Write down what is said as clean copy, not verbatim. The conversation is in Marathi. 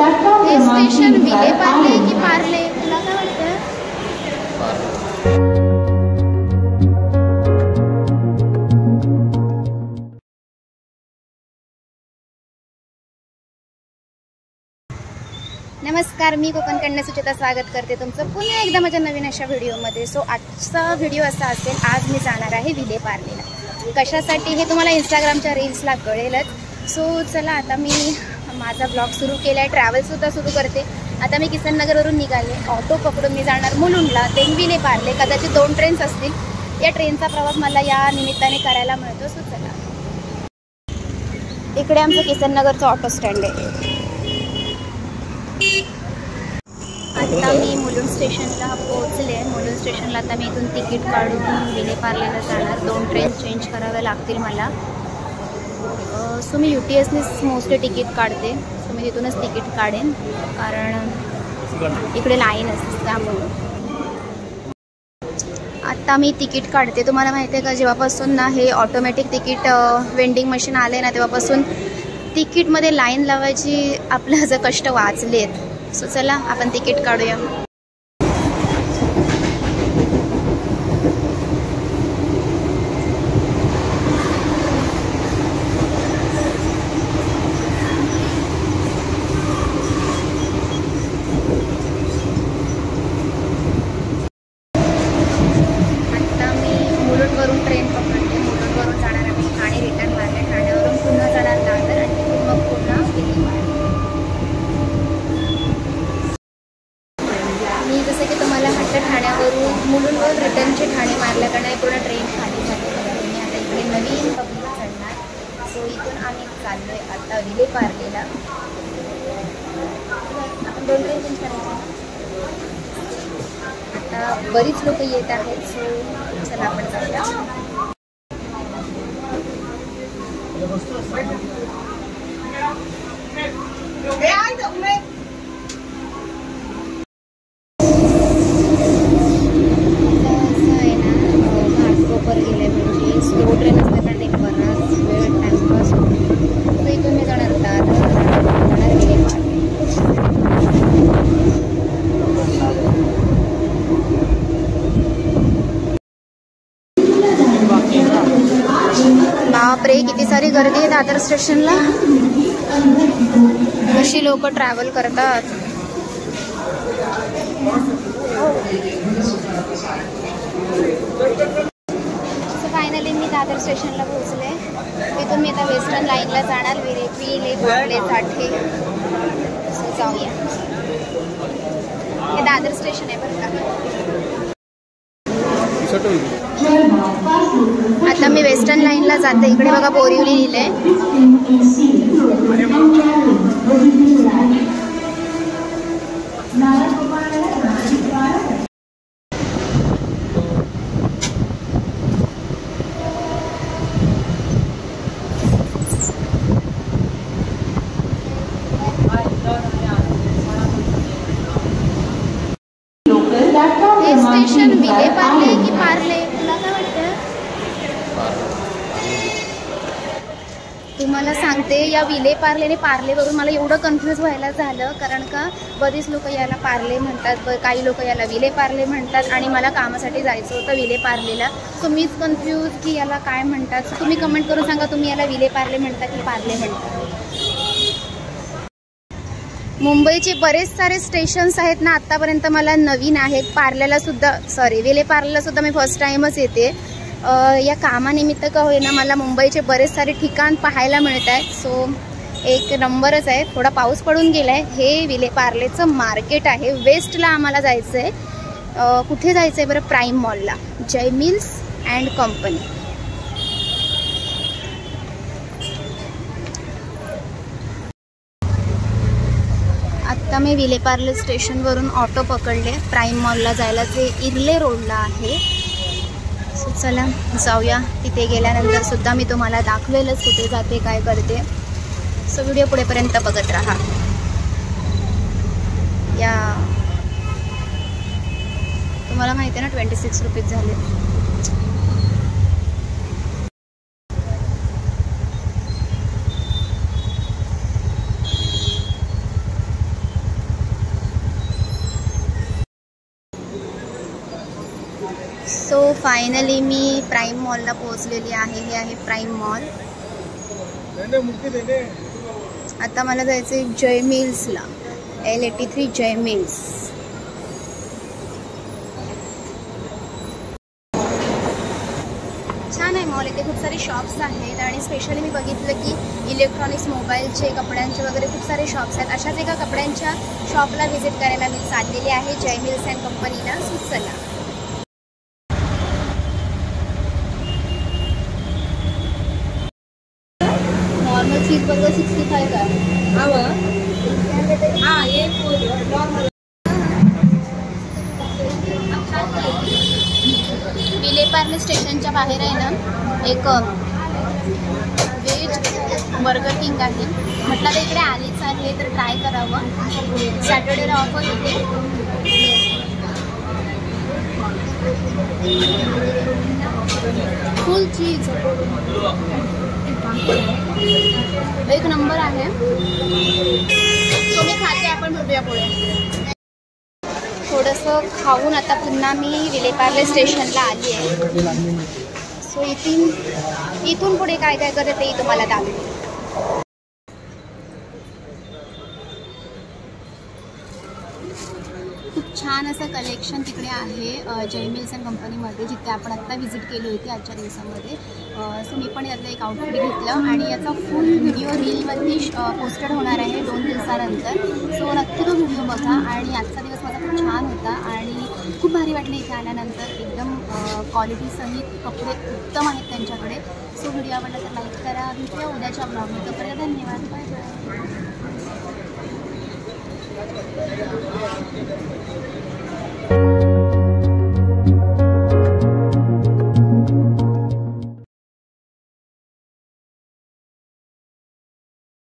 हे स्टेशन विले पार्ले की पार्ले, तुला काय वाटतं? नमस्कार, मी कोकणकडनं सुचिता स्वागत करते तुमचं पुन्हा एकदा माझ्या नवीन अशा व्हिडिओमध्ये. सो आजचा व्हिडिओ असा असेल, आज मी जाणार आहे विले पार्लेला. कशासाठी हे तुम्हाला इंस्टाग्रामच्या रील्सला कळेलच. सो चला, आता मी माझा ब्लॉग सुरू केला आहे, ट्रॅव्हलसुद्धा सुरू करते. आता मी किसननगरवरून निघाले, ऑटो पकडून मी जाणार मुलुंडला, देन विले पार्ले. कदाचित 2 ट्रेन्स असतील. या ट्रेनचा प्रवास मला या निमित्ताने करायला मिळतो. सो चला, इकडे आमचं किसननगरचं ऑटो स्टँड आहे. आता मी मुलुंड स्टेशनला पोहोचले. मुलुंड स्टेशनला आता मी इथून तिकीट काढून विले पार्लेला जाणार. 2 ट्रेन चेंज कराव्या लागतील मला. सो मी UTSनेच मोस्टली तिकीट काढते. सो मी तिथूनच तिकीट काढेन, कारण इकडे लाईन असते त्यामुळे. आता मी तिकीट काढते. तुम्हाला माहिती आहे का, जेव्हापासून ना हे ऑटोमॅटिक तिकीट वेंडिंग मशीन आले ना, तेव्हापासून तिकीटमध्ये लाईन लावायची आपलं जे कष्ट वाचलेत. सो चला, आपण तिकीट काढूया. आता मी मुलुंडवरून ट्रेन पकडते. मुलुंडवरून जाणार आहे मी ठाणे, रिटर्न मारले. ठाण्यावरून पुन्हा जाणार दादर आणि मग पुन्हा विले पार्ले. मी जसं की तुम्हाला म्हटलं, ठाण्यावरून मुलुंडवर रिटर्नचे ठाणे मारल्याकडे पूर्ण ट्रेन खाली झाली. मी आता इकडे नवीन पब्लिक चढणार. सो इथून आम्ही चाललो आहे आता विले पार्लेला. आपण 2 ट्रेन चेंज करायचे. आता बरीच लोक येत आहेत. सो चला, आपण जाऊया. गेले म्हणजे स्लो ट्रेन असल्याकडे एक बराच वेळ टाइमपास होतो. तर इथून मी जाणार जाणार विले पार्ले. बापरे, किती सारी गर्दी आहे दादर स्टेशनला. कशी लोक ट्रॅव्हल करतात. फायनली मी दादर स्टेशनला पोहोचले. तिथून मी आता वेस्टर्न लाईनला जाणार विले पार्लेसाठी. जाऊया. हे दादर स्टेशन आहे बरं का. आता मी वेस्टर्न लाईनला जाते. इकडे बघा बोरिवली लिहिलंय. हे स्टेशन विले पार्ले की पार्ले, तुला काय वाटतं? तुम्हाला सांगते, या विले पार्ले आणि पार्लेवरून मला एवढं कन्फ्यूज व्हायला झालं, कारण का बरीच लोक याला पार्ले म्हणतात, काही लोक याला विले पार्ले म्हणतात. आणि मला कामासाठी जायचं होतं विले पार्लेला. सो मीच कन्फ्यूज की याला काय म्हणतात. सो तुम्ही कमेंट करून सांगा, तुम्ही याला विले पार्ले म्हणता की पार्ले म्हणता. मुंबईचे बरेच सारे स्टेशन्स आहेत ना, आत्तापर्यंत मला नवीन आहेत. पार्लेला सुद्धा, विले पार्लेला सुद्धा मी फर्स्ट टाईमच येते. या कामानिमित्त का होईना मला मुंबईचे बरेच सारे ठिकाण पाहायला मिळत आहेत. सो एक नंबरच आहे. थोडा पाऊस पडून गेला आहे. हे विले पार्लेचं मार्केट आहे. वेस्टला आम्हाला जायचं आहे. कुठे जायचं आहे बरं? प्राईम मॉलला, जय मिल्स अँड कंपनी. आता मी विले पार्ले स्टेशनवरून ऑटो पकडले प्राईम मॉलला जायला. जे इर्ले रोडला आहे. सो चला जाऊया. तिथे गेल्यानंतर सुद्धा मी तुम्हाला दाखवेलच कुठे जाते, काय करते. सो व्हिडिओ पुढेपर्यंत बघत राहा. या तुम्हाला माहिती आहे ना, 26 रुपीज झाले. सो फायनली मी प्राईम मॉलला पोहोचलेली आहे. हे आहे प्राईम मॉल. आता मला जायचं आहे जय मिल्सला. L83 जय मिल्स. छान आहे मॉल. इथे खूप सारे शॉप्स आहेत आणि स्पेशली मी बघितलं की इलेक्ट्रॉनिक्स, मोबाईलचे, कपड्यांचे वगैरे खूप सारे शॉप्स आहेत. अशाच एका कपड्यांच्या शॉपला व्हिजिट करायला मी चाललेली आहे जय मिल्स अँड कंपनीला, सुचला. नॉर्मल चीज बर्गर 65 का? हाँ ये नॉर्मल. विले पार्ले स्टेशनच्या बाहेर आहे ना एक व्हेज बर्गर किंग आहे. म्हटलं तर इकडे आलीच आहे तर ट्राय करावं. सॅटर्डेला ऑफर होते. फुल चीज एक नंबर आहे. तो मी खाते. आपण भेटूया पुढे. थोडंसं खाऊन आता पुन्हा मी विले पार्ले स्टेशनला आली आहे. सो इथून पुढे काय काय करते ते तुम्हाला दाखवते. खूप छान असं कलेक्शन तिकडे आहे जय मिल्स अँड कंपनीमध्ये, जिथे आपण आत्ता व्हिजिट केली होती आजच्या दिवसामध्ये. सो मी पण यातलं एक आउटफिट घेतलं आणि याचा फुल व्हिडिओ रीलवरती पोस्टेड होणार आहे 2 दिवसानंतर. सो नक्की तो व्हिडिओ बघा. आणि आजचा दिवस माझा खूप छान होता आणि खूप भारी वाटले इथे आल्यानंतर. एकदम क्वालिटीसहित कपडे उत्तम आहेत त्यांच्याकडे. सो व्हिडिओ आवडला तर लाईक करा. भेटूया उद्याच्या ब्लॉगमध्ये. तोपर्यंत धन्यवाद. Bye bye.